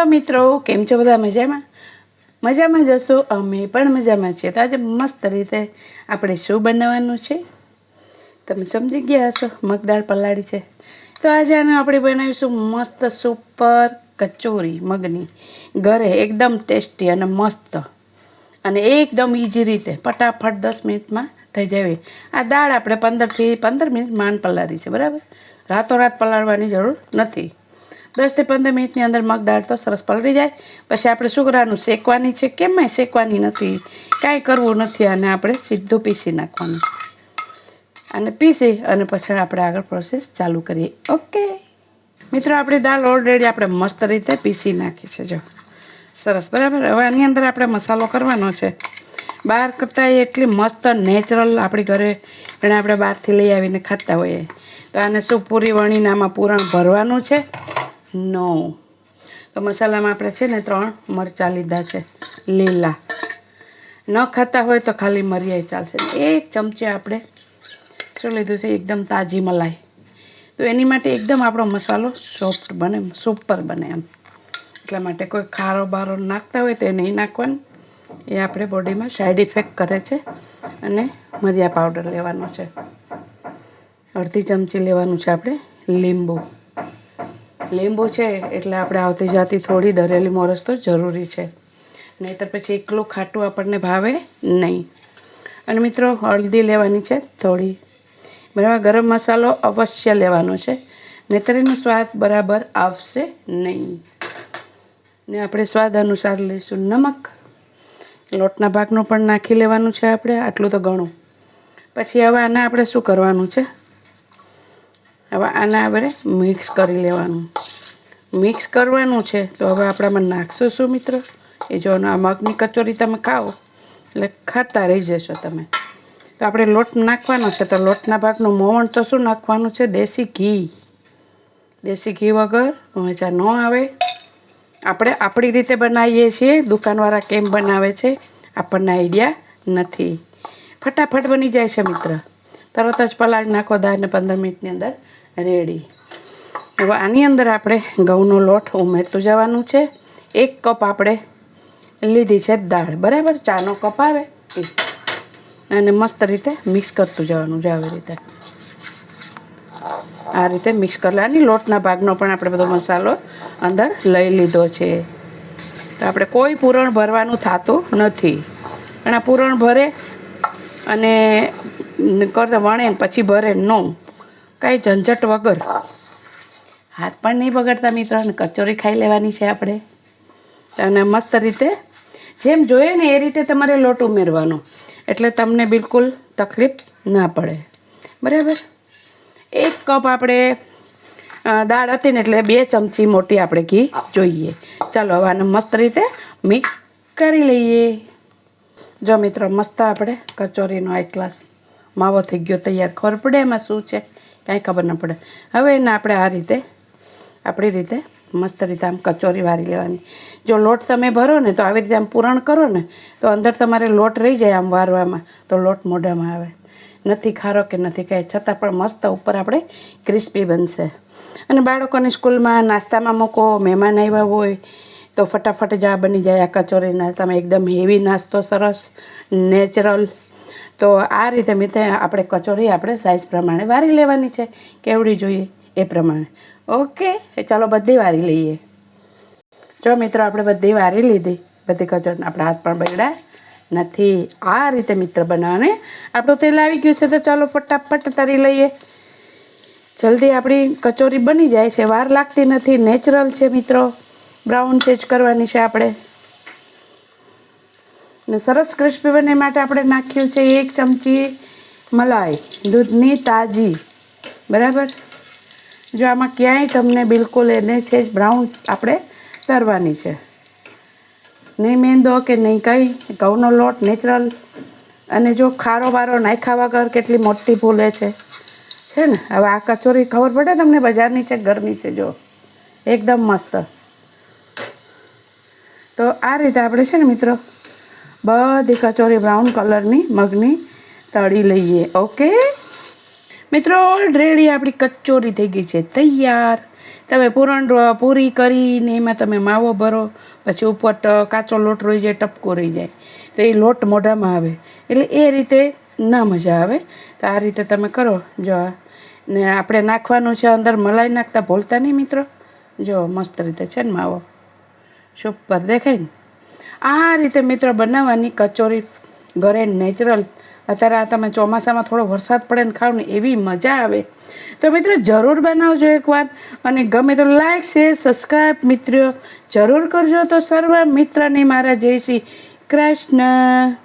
મિત્રો, કેમ છો બધા? મજામાં જશો? અમે પણ મજામાં છીએ. તો આજે મસ્ત રીતે આપણે શું બનાવવાનું છે તમે સમજી ગયા હશો. મગદાળ પલાળી છે. તો આજે આને આપણે બનાવીશું મસ્ત સુપર કચોરી મગની, ઘરે એકદમ ટેસ્ટી અને મસ્ત અને એકદમ ઇઝી રીતે ફટાફટ 10 મિનિટમાં થઈ જાય. આ દાળ આપણે 15 થી 15 મિનિટ માંડ પલાળી છે, બરાબર. રાતોરાત પલાળવાની જરૂર નથી. 10 થી 15 મિનિટની અંદર મગ દાળ તો સરસ પલળી જાય. પછી આપણે શું કરવાનું? શેકવાની છે. કેમય શેકવાની નથી, કાંઈ કરવું નથી. અને આપણે સીધું પીસી નાખવાનું. અને પીસી અને પછી આપણે આગળ પ્રોસેસ ચાલુ કરીએ. ઓકે મિત્રો, આપણી દાળ ઓલરેડી આપણે મસ્ત રીતે પીસી નાખી છે. જો સરસ, બરાબર. હવે આની અંદર આપણે મસાલો કરવાનો છે. બહાર કરતાં એટલી મસ્ત નેચરલ આપણી ઘરે અને આપણે બહારથી લઈ આવીને ખાતા હોઈએ. તો આને શું પૂરી વણીને આમાં પૂરણ ભરવાનું છે? નો. તો મસાલામાં આપણે છે ને 3 મરચાં લીધા છે લીલા. ન ખાતા હોય તો ખાલી મરિયાઈ ચાલશે. 1 ચમચી આપણે શું લીધું છે? એકદમ તાજી મલાઈ. તો એની માટે એકદમ આપણો મસાલો સોફ્ટ બને, સુપર બને એમ. એટલા માટે કોઈ ખારો બારો નાખતા હોય તો એ નહીં નાખવાનું. એ આપણે બોડીમાં સાઈડ ઇફેક્ટ કરે છે. અને મરિયા પાવડર લેવાનો છે. અડધી ચમચી લેવાનું છે આપણે લીંબુ છે એટલે આપણે આવતી જાતી થોડી દરેલી મોરસ તો જરૂરી છે, નહીંતર પછી એકલું ખાટું આપણને ભાવે નહીં. અને મિત્રો, હળદી લેવાની છે થોડી, બરાબર. ગરમ મસાલો અવશ્ય લેવાનો છે, નહીંતર એનો સ્વાદ બરાબર આવશે નહીં. ને આપણે સ્વાદ અનુસાર લઈશું નમક. લોટના ભાગનું પણ નાખી લેવાનું છે આપણે, આટલું તો ઘણું. પછી હવે આને આપણે શું કરવાનું છે? હવે આને આપણે મિક્સ કરી લેવાનું. મિક્સ કરવાનું છે. તો હવે આપણામાં નાખશું શું મિત્રો? એ જો આ મગની કચોરી તમે ખાઓ એટલે ખાતા રહી જશો તમે. તો આપણે લોટ નાખવાનો છે. તો લોટના ભાગનું મોવણ તો શું નાખવાનું છે? દેશી ઘી. દેશી ઘી વગર મજા ન આવે. આપણે આપણી રીતે બનાવીએ છીએ, દુકાનવાળા કેમ બનાવે છે આપણને આઈડિયા નથી. ફટાફટ બની જાય છે મિત્ર. તરત જ પલાળી નાખો દાળને 15 મિનિટની અંદર રેડી. હવે આની અંદર આપણે ઘઉંનો લોટ ઉમેરતું જવાનું છે. 1 કપ આપણે લીધી છે દાળ, બરાબર. ચાનો કપ આવે એ. અને મસ્ત રીતે મિક્સ કરતું જવાનું છે. આવી રીતે આ રીતે મિક્સ કરવાની. લોટના ભાગનો પણ આપણે બધો મસાલો અંદર લઈ લીધો છે. તો આપણે કોઈ પૂરણ ભરવાનું થતું નથી. અને આ પૂરણ ભરે અને કરતા વણે પછી ભરે નો, કાંઈ ઝંઝટ વગર. હાથ પણ નહીં બગડતા મિત્રો. અને કચોરી ખાઈ લેવાની છે આપણે. અને મસ્ત રીતે જેમ જોઈએ ને એ રીતે તમારે લોટ ઉમેરવાનો, એટલે તમને બિલકુલ તકલીફ ના પડે, બરાબર. 1 કપ આપણે દાળ હતી ને એટલે 2 ચમચી મોટી આપણે ઘી જોઈએ. ચાલો હવે આને મસ્ત રીતે મિક્સ કરી લઈએ. જો મિત્રો, મસ્ત આપણે કચોરીનો 1 ગ્લાસ માવો થઈ ગયો તૈયાર. ખબર પડે એમાં શું છે? કાંઈ ખબર ન પડે. હવે એને આપણે આ રીતે આપણી રીતે મસ્ત રીતે આમ કચોરી વારી લેવાની. જો લોટ તમે ભરો ને તો આવી રીતે આમ પૂરણ કરો ને તો અંદર તમારે લોટ રહી જાય આમ વારવામાં, તો લોટ મોઢામાં આવે. નથી ખારો કે નથી કાંઈ, છતાં પણ મસ્ત ઉપર આપણે ક્રિસ્પી બનશે. અને બાળકોની સ્કૂલમાં નાસ્તામાં મૂકો, મહેમાન આવ્યા હોય તો ફટાફટ જ આ બની જાય. આ કચોરીના તમે એકદમ હેવી નાસ્તો, સરસ નેચરલ. તો આ રીતે મિત્રો આપણે કચોરી આપણે સાઇઝ પ્રમાણે વારી લેવાની છે, કેવડી જોઈએ એ પ્રમાણે. ઓકે, ચાલો બધી વારી લઈએ. જો મિત્રો, આપણે બધી વારી લીધી. બધી કચોરી આપણા હાથ પણ બગડ્યા નથી. આ રીતે મિત્ર બનાવવાને. આપણું તેલ આવી ગયું છે તો ચાલો ફટાફટ તરી લઈએ. જલ્દી આપણી કચોરી બની જાય છે, વાર લાગતી નથી, નેચરલ છે મિત્રો. બ્રાઉન સેજ કરવાની છે આપણે. ને સરસ ક્રિસ્પી બને માટે આપણે નાખ્યું છે 1 ચમચી મલાઈ, દૂધની તાજી, બરાબર. જો આમાં ક્યાંય તમને બિલકુલ એને છે જ બ્રાઉન આપણે તરવાની છે. નહીં મેંદો કે નહીં કંઈ, ઘઉંનો લોટ નેચરલ. અને જો ખારો બારો નાખ્યા વગર કેટલી મોટી ભૂલે છે ને. હવે આ કચોરી ખબર પડે તમને બજારની છે ઘરની છે? જો એકદમ મસ્ત. તો આ રીતે આપણે છે ને મિત્રો બધી કચોરી બ્રાઉન કલરની મગની તળી લઈએ. ઓકે મિત્રો, ઓલરેડી આપણી કચોરી થઈ ગઈ છે તૈયાર. તમે પૂરી કરીને એમાં તમે માવો ભરો, પછી ઉપર કાચો લોટ રહી જાય, ટપકો રહી જાય, તો એ લોટ મોઢામાં આવે, એટલે એ રીતે ના મજા આવે. તો આ રીતે તમે કરો. જો ને આપણે નાખવાનું છે અંદર મલાઈ, નાખતા ભૂલતા નહીં મિત્રો. જો મસ્ત રીતે છે ને માવો, સુપર દેખાય ને. આ રીતે મિત્રો બનાવવાની કચોરી ઘરે નેચરલ. અત્યારે આ તમે ચોમાસામાં થોડો વરસાદ પડે ને ખાવ ને એવી મજા આવે. તો મિત્રો જરૂર બનાવજો એકવાર, અને ગમે તો લાઈક શેર સબસ્ક્રાઈબ મિત્રો જરૂર કરજો. તો સર્વ મિત્રને મારા જય શ્રી કૃષ્ણ.